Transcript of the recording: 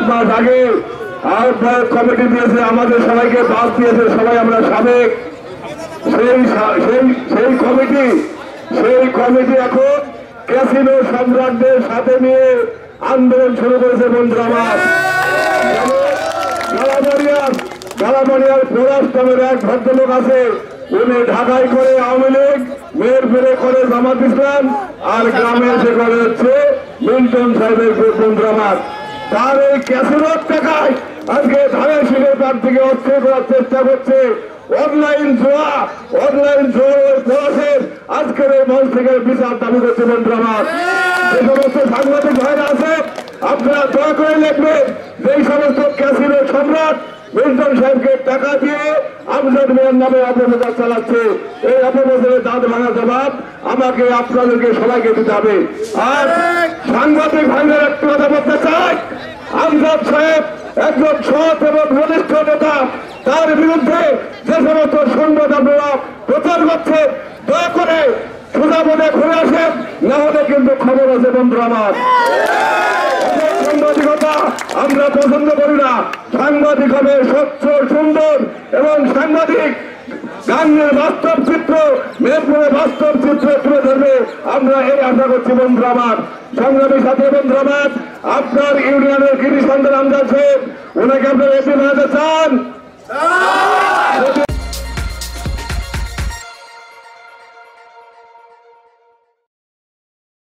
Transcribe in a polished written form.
মাস আগে আহ্বায়ক কমিটি দিয়েছে, আমাদের সবাইকে বাদ দিয়েছে, সবাই আমরা সাবেক। সেই কমিটি এখন ক্যাসিনো সম্রাটদের সাথে নিয়ে আন্দোলন শুরু করেছে বন্ধুরা আমার। গালামারিয়ার পলাশ নামের এক ভদ্রলোক আছে, উনি ঢাকায় করে আওয়ামী লীগ, মেহেরপুরে করে জামাত ইসলাম, আর গ্রামে এসে করে হচ্ছে মিল্টন সাহেবের বন্ধুরা আমার। তার এই ক্যাসিনোর টাকায় আজকে ধানের শীষের প্রার্থীকে অস্থির করার চেষ্টা করছে। অনলাইন জোয়া পলাশের আজকের এই মঞ্চ থেকে বিচার দাবি করছে বন্ধুরা আমার। যে সমস্ত সাংবাদিক ভাইরা আছে, আপনারা দয়া করে লিখবেন যে এই সমস্ত ক্যাসিনো সম্রাট মিল্টন সাহেবকে টাকা দিয়ে আমজাদ মিয়ার নামে অপপ্রচার চালাচ্ছে, এই অপপ্রচারের দাঁত ভাঙা জবাব আমাকে আপনাদেরকে সবাইকে দিতে হবে। আর সাংবাদিক ভাইদের একটু কথা বলতে চাই, আমজাদ সাহেব একজন সৎ এবং ঘনিষ্ঠ নেতা, তার বিরুদ্ধে যে সমস্ত সংবাদ আপনারা প্রচার করছে, দয়া করে সোজা বোধে ঘুরে আসেন, না হলে কিন্তু খবর আছে বন্ধু আমার। সাংবাদিকতা আমরা পছন্দ করি না। সাংবাদিক হবে স্বচ্ছ, সুন্দর এবং সাংবাদিক গানের বাস্তব চিত্র, মেহেরপুরের বাস্তব চিত্র তুলে ধরবে, আমরা এই আশা করছি বন্ধু আমার। সংগ্রামী সাথে বন্ধু আমার, আপনার ইউনিয়নের কৃষি সন্তান আমজাদ সাহেব, ওনাকে আপনারা এসে বানাতে চান?